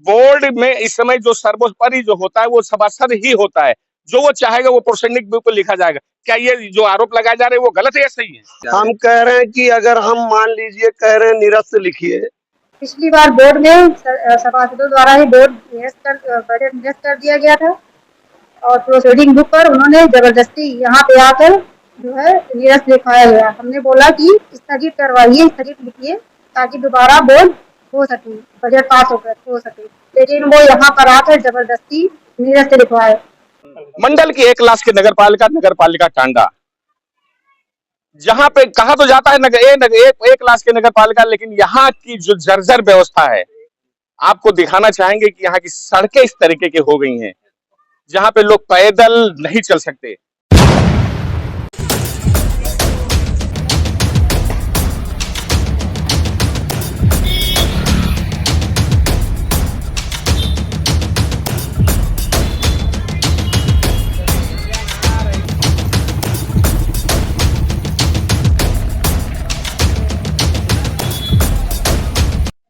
Board में इस समय जो सर्वोपरि जो होता है वो सभासद ही होता है। जो वो चाहेगा वो प्रोसेडिंग बुक पर लिखा जाएगा। क्या ये जो आरोप लगाए जा रहे हैं वो गलत है या सही है? हम कह रहे हैं कि अगर हम मान लीजिए कह रहे हैं निरस्त लिखिए। पिछली बार बोर्ड में सभासदों द्वारा ही बजट निरस्त कर दिया गया था और प्रोसीडिंग बुक पर उन्होंने जबरदस्ती यहाँ पे आकर जो है निरस्त लिखवाया गया। हमने बोला कि स्थगित करवाइए, स्थगित लिखिए ताकि दोबारा बोर्ड हो सके, बजट पास हो सके, लेकिन वो यहाँ पर आकर जबरदस्ती निरस्त लिखवाए। मंडल की 1 लाख की नगर पालिका टांडा, जहां पे कहा तो जाता है एक लाख की नगर पालिका, लेकिन यहाँ की जो जर्जर व्यवस्था है, आपको दिखाना चाहेंगे कि यहाँ की सड़कें इस तरीके की हो गई हैं जहां पे लोग पैदल नहीं चल सकते।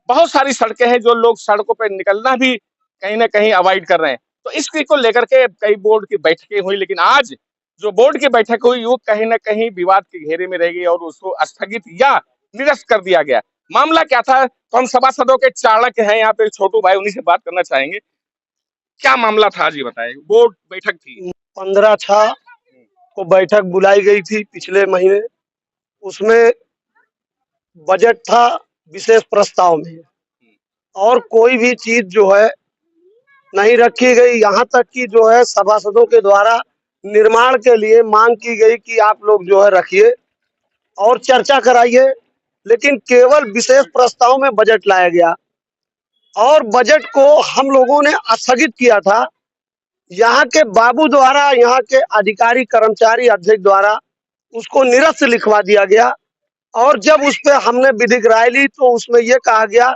बहुत सारी सड़कें हैं जो लोग सड़कों पर निकलना भी कहीं ना कहीं अवॉइड कर रहे हैं। तो इसकी को लेकर के कई बोर्ड की बैठकें हुई, लेकिन आज जो बोर्ड की बैठक हुई वो कहीं ना कहीं विवाद के घेरे में रह गई और उसको स्थगित या निरस्त कर दिया गया। मामला क्या था? तो हम सभासदों के चाणक्य हैं यहाँ पे, छोटू भाई, उन्हीं से बात करना चाहेंगे। क्या मामला था जी, बताएं। बोर्ड बैठक थी 15/6 को बैठक बुलाई गई थी पिछले महीने। उसमें बजट था विशेष प्रस्ताव में, और कोई भी चीज जो है नहीं रखी गई। यहाँ तक कि जो है सभासदों के द्वारा निर्माण के लिए मांग की गई कि आप लोग जो है रखिए और चर्चा कराइए, लेकिन केवल विशेष प्रस्ताव में बजट लाया गया और बजट को हम लोगों ने स्थगित किया था। यहाँ के बाबू द्वारा, यहाँ के अधिकारी कर्मचारी अध्यक्ष द्वारा उसको निरस्त लिखवा दिया गया। और जब उस पर हमने विधिक राय ली तो उसमें यह कहा गया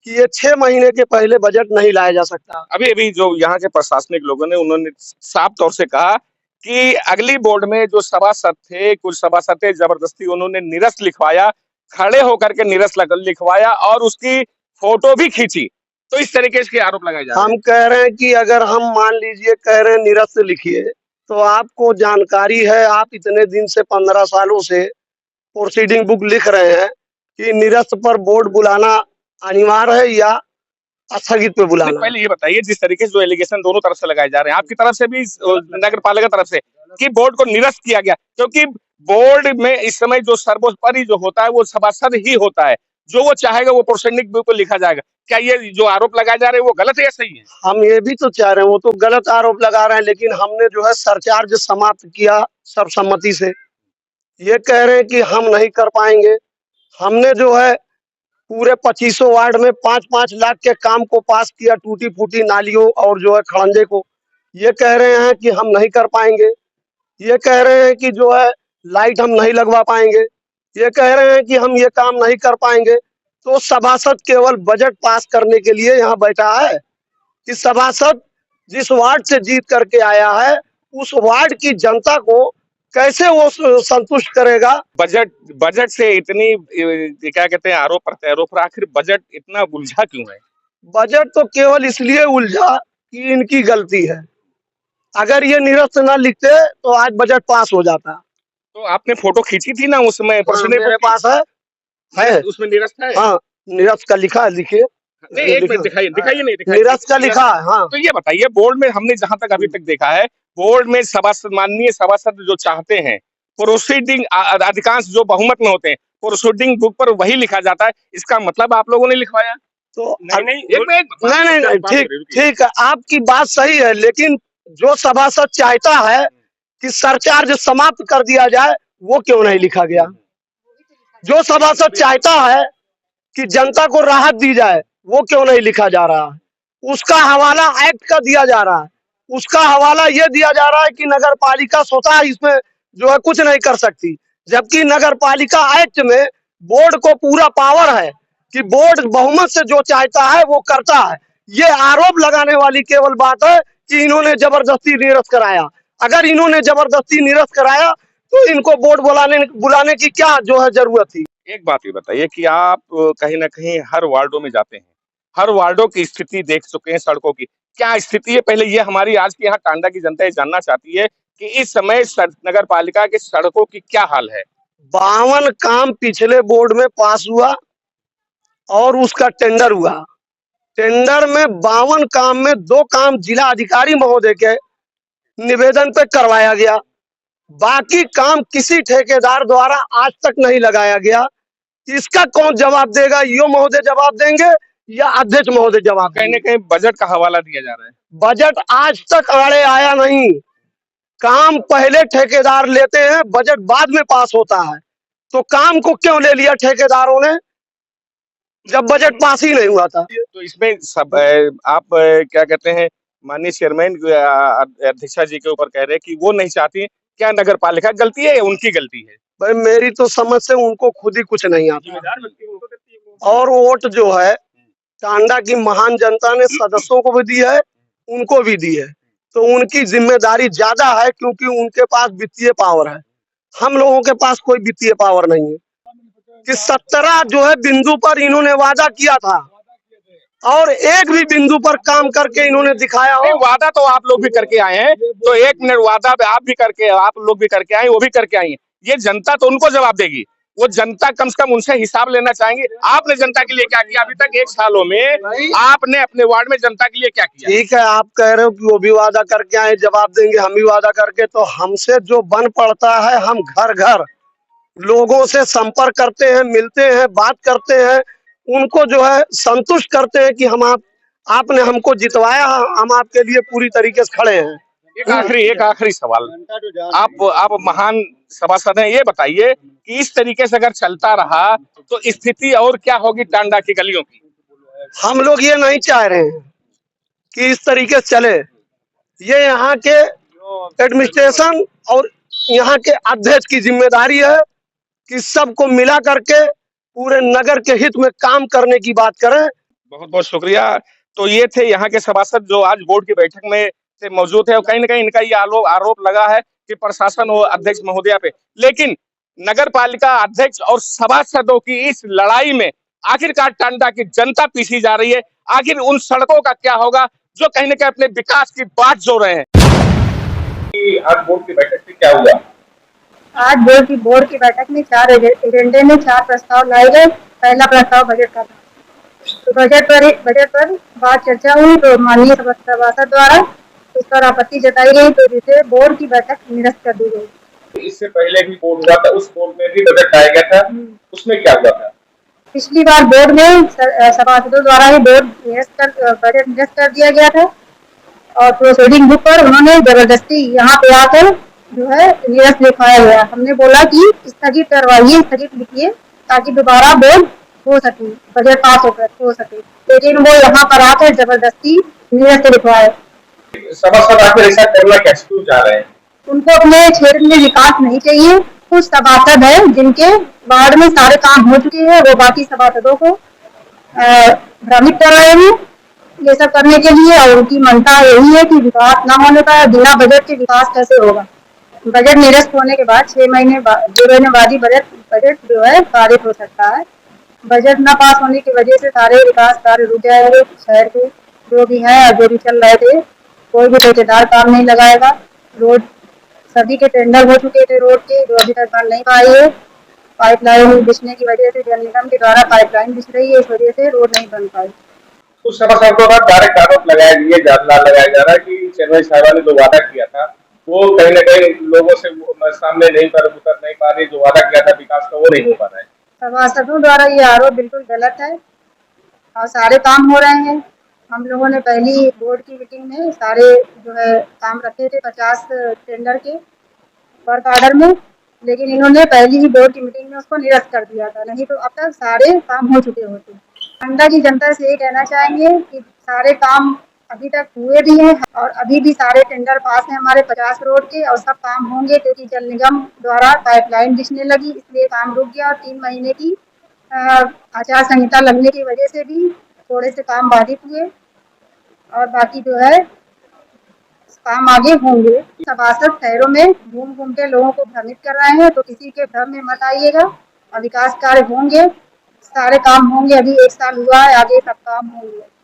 कि ये 6 महीने के पहले बजट नहीं लाया जा सकता। अभी अभी जो यहाँ के प्रशासनिक लोगों ने, उन्होंने साफ तौर से कहा कि अगली बोर्ड में जो सभासद थे, कुछ सभासद थे, जबरदस्ती उन्होंने निरस्त लिखवाया, खड़े होकर के निरस्त लिखवाया और उसकी फोटो भी खींची। तो इस तरीके के आरोप लगाए जा रहे हैं। हम कह रहे हैं कि अगर हम मान लीजिए कह रहे हैं निरस्त लिखिए, तो आपको जानकारी है, आप इतने दिन से 15 सालों से प्रोसीडिंग बुक लिख रहे हैं कि निरस्त पर बोर्ड बुलाना अनिवार्य है या स्थगित पे बुलाना। पहले ये बताइए, जिस तरीके से जो एलिगेशन दोनों तरफ से लगाए जा रहे हैं, आपकी तरफ से भी नगर पालिका तरफ से, कि बोर्ड को निरस्त किया गया, क्योंकि बोर्ड में इस समय जो सर्वोपरि जो होता है वो सभासद ही होता है। जो वो चाहेगा वो प्रोसेडिंग बुक पर लिखा जाएगा। क्या ये जो आरोप लगाए जा रहे हैं वो गलत है या सही है? हम ये भी तो चाह रहे हैं, वो तो गलत आरोप लगा रहे हैं, लेकिन हमने जो है सरचार्ज समाप्त किया सर्वसम्मति से। ये कह रहे हैं कि हम नहीं कर पाएंगे। हमने जो है पूरे 25 वार्ड में 5-5 लाख के काम को पास किया, टूटी फूटी नालियों और जो है खड़ंजे को। ये कह रहे हैं कि हम नहीं कर पाएंगे। ये कह रहे हैं कि जो है लाइट हम नहीं लगवा पाएंगे। ये कह रहे हैं कि हम ये काम नहीं कर पाएंगे। तो सभासद केवल बजट पास करने के लिए यहाँ बैठा है कि सभासद जिस वार्ड से जीत करके आया है उस वार्ड की जनता को कैसे वो संतुष्ट करेगा। बजट से इतनी क्या कहते हैं आरोप प्रत्यारोप, आखिर बजट इतना उलझा क्यों है? बजट तो केवल इसलिए उलझा कि इनकी गलती है। अगर ये निरस्त ना लिखते तो आज बजट पास हो जाता। तो आपने फोटो खींची थी ना उसमें? मेरे पास है उसमें निरस्त है। हाँ, निरस्त का लिखा है, लिखिए। नहीं, एक मिनट दिखाइए, निरस्त का लिखा है। हाँ, तो ये बताइए, बोर्ड में हमने जहां तक अभी तक देखा है, बोर्ड में सभासद, माननीय सभासद जो चाहते हैं प्रोसीडिंग, अधिकांश जो बहुमत में होते हैं, प्रोसीडिंग बुक पर वही लिखा जाता है। इसका मतलब आप लोगों ने लिखवाया? तो नहीं, ठीक है, आपकी बात सही है, लेकिन जो सभासद चाहता है कि सरचार्ज समाप्त कर दिया जाए वो क्यों नहीं लिखा गया? जो सभासद चाहता है कि जनता को राहत दी जाए वो क्यों नहीं लिखा जा रहा है? उसका हवाला एक्ट का दिया जा रहा है। उसका हवाला ये दिया जा रहा है कि नगर पालिका स्वतः इसमें जो है कुछ नहीं कर सकती, जबकि नगर पालिका एक्ट में बोर्ड को पूरा पावर है कि बोर्ड बहुमत से जो चाहता है वो करता है। ये आरोप लगाने वाली केवल बात है कि इन्होंने जबरदस्ती निरस्त कराया। अगर इन्होंने जबरदस्ती निरस्त कराया तो इनको बोर्ड बुलाने की क्या जो है जरूरत थी? एक बात ये बताइए कि आप कहीं ना कहीं हर वार्डों में जाते हैं, हर वार्डों की स्थिति देख चुके हैं सड़कों की। क्या स्थिति है, पहले ये हमारी आज की यहाँ टांडा की जनता ये जानना चाहती है कि इस समय नगर पालिका की सड़कों की क्या हाल है। 52 काम पिछले बोर्ड में पास हुआ और उसका टेंडर हुआ। टेंडर में 52 काम में 2 काम जिला अधिकारी महोदय के निवेदन पे करवाया गया। बाकी काम किसी ठेकेदार द्वारा आज तक नहीं लगाया गया। इसका कौन जवाब देगा? यो महोदय जवाब देंगे या अध्यक्ष महोदय जवाब कहीं देंगे? न कहीं बजट का हवाला दिया जा रहा है। बजट आज तक आड़े आया नहीं। काम पहले ठेकेदार लेते हैं, बजट बाद में पास होता है। तो काम को क्यों ले लिया ठेकेदारों ने जब बजट पास ही नहीं हुआ था? तो इसमें सब आप क्या कहते हैं, माननीय चेयरमैन अध्यक्षा जी के ऊपर कह रहे हैं कि वो नहीं चाहती। क्या नगर पालिका की गलती है या उनकी गलती है? भाई मेरी तो समझ से उनको खुद ही कुछ नहीं आता। और वोट जो है टांडा की महान जनता ने सदस्यों को भी दी है, उनको भी दी है। तो उनकी जिम्मेदारी ज्यादा है क्योंकि उनके पास वित्तीय पावर है। हम लोगों के पास कोई वित्तीय पावर नहीं है कि 17 जो है बिंदु पर इन्होंने वादा किया था और एक भी बिंदु पर काम करके इन्होंने दिखाया हो। वादा तो आप लोग भी करके आए हैं, तो 1 मिनट वादा आप लोग भी करके आए, वो भी करके आई है। ये जनता तो उनको जवाब देगी। वो जनता कम से कम उनसे हिसाब लेना चाहेंगे। आपने जनता के लिए क्या किया अभी तक 1 सालों में? आपने अपने वार्ड में जनता के लिए क्या किया? ठीक है, आप कह रहे हो कि वो भी वादा करके आए, जवाब देंगे हम भी वादा करके। तो हमसे जो बन पड़ता है, हम घर घर लोगों से संपर्क करते हैं, मिलते हैं, बात करते हैं, उनको जो है संतुष्ट करते हैं कि आपने हमको जितवाया, हम आपके लिए पूरी तरीके से खड़े हैं। एक आखिरी सवाल, आप महान सभासद हैं, ये बताइए कि इस तरीके से अगर चलता रहा तो स्थिति और क्या होगी टांडा की गलियों की? हम लोग ये नहीं चाह रहे हैं कि इस तरीके से चले। ये यहाँ के एडमिनिस्ट्रेशन और यहाँ के अध्यक्ष की जिम्मेदारी है कि सबको मिला करके पूरे नगर के हित में काम करने की बात करें। बहुत बहुत शुक्रिया। तो ये थे यहाँ के सभासद जो आज बोर्ड की बैठक में से मौजूद है और कहीं न कहीं इनका ये आरोप लगा है कि प्रशासन और अध्यक्ष महोदया पे। लेकिन नगर पालिका अध्यक्ष और सभासदों की इस लड़ाई में आखिरकार टांडा की जनता पीसी जा रही है। आखिर उन सड़कों का क्या होगा जो कहीं न कहीं अपने विकास की बात जोड़ रहे हैं। आज बोर्ड की बैठक में क्या हुआ? आज बोर्ड की बैठक में 4 एजेंडे में 4 प्रस्ताव लाए गए। पहला प्रस्ताव बजट का था। तो बजट पर बात चर्चा हुई तो माननीय सभासद द्वारा उस पर आपत्ति जताई गई, तो जिसे बोर्ड की बैठक निरस्त कर दी गई। इससे पहले भी बोर्ड हुआ था, उस बोर्ड में भी बजट लाया गया था, उसमें क्या हुआ था? पिछली बार बोर्ड में सभासदों द्वारा ही बजट निरस्त कर दिया गया था और प्रोसीडिंग बुक पर उन्होंने जबरदस्ती यहाँ पे आकर जो है निरस्त लिखवाया गया। हमने बोला कि स्थगित करवाइए, स्थगित लिखिए ताकि दोबारा बोर्ड हो सके, बजट पास हो सके, लेकिन वो यहाँ पर आकर जबरदस्ती निरस्त लिखवाए। सभासद आखिर ऐसा करना क्या क्यों चाह रहे हैं? उनको अपने क्षेत्र में विकास नहीं चाहिए। कुछ सभासद है जिनके वार्ड में सारे काम हो चुके हैं, वो बाकी सभासदों को भ्रमित कर रहे हैं ये सब करने के लिए, और उनकी मंशा यही है कि विकास न होने पर बिना बजट के विकास कैसे होगा। बजट निरस्त होने के बाद 6 महीने बाद बजट जो है पारित हो सकता है। बजट न पास होने की वजह से सारे विकास कार्य रुक जाएंगे। शहर के जो भी है और जो भी चल रहे थे, कोई भी ठेकेदार काम नहीं लगाएगा। रोड सभी के टेंडर हो चुके थे रोड के, जो अभी तक बन नहीं पाई है। पाइपलाइन बिछने की वजह से, जल निगम के द्वारा पाइपलाइन बिछ रही है, इस वजह से रोड नहीं बन पाई। कुछ सभासदों का डायरेक्ट आरोप लगाया जा रहा है कि चेयरमैन साहिबा ने जो वादा किया था वो कहीं न कहीं लोगों से सामने उतर नहीं पा रही, जो वादा किया था विकास का वो नहीं हो पा रहा है। सभासदों द्वारा ये आरोप बिल्कुल गलत है और सारे काम हो रहे हैं। हम लोगों ने पहली बोर्ड की मीटिंग में सारे जो है काम रखे थे 50 टेंडर के वर्क ऑर्डर में, लेकिन इन्होंने पहली ही बोर्ड की मीटिंग में उसको निरस्त कर दिया था, नहीं तो अब तक सारे काम हो चुके होते। टांडा की जनता से ये कहना चाहेंगे कि सारे काम अभी तक हुए भी हैं और अभी भी सारे टेंडर पास हैं हमारे 50 रोड के, और सब काम होंगे क्योंकि जल निगम द्वारा पाइपलाइन बिछने लगी, इसलिए काम रुक गया। और 3 महीने की आचार संहिता लगने की वजह से भी थोड़े से काम बाधित हुए और बाकी जो है काम आगे होंगे। सभासद शहरों में घूम के लोगों को भ्रमित कर रहे हैं, तो किसी के भ्रम में मत आइएगा और विकास कार्य होंगे। सारे काम होंगे। अभी 1 साल हुआ है, आगे सब काम होंगे।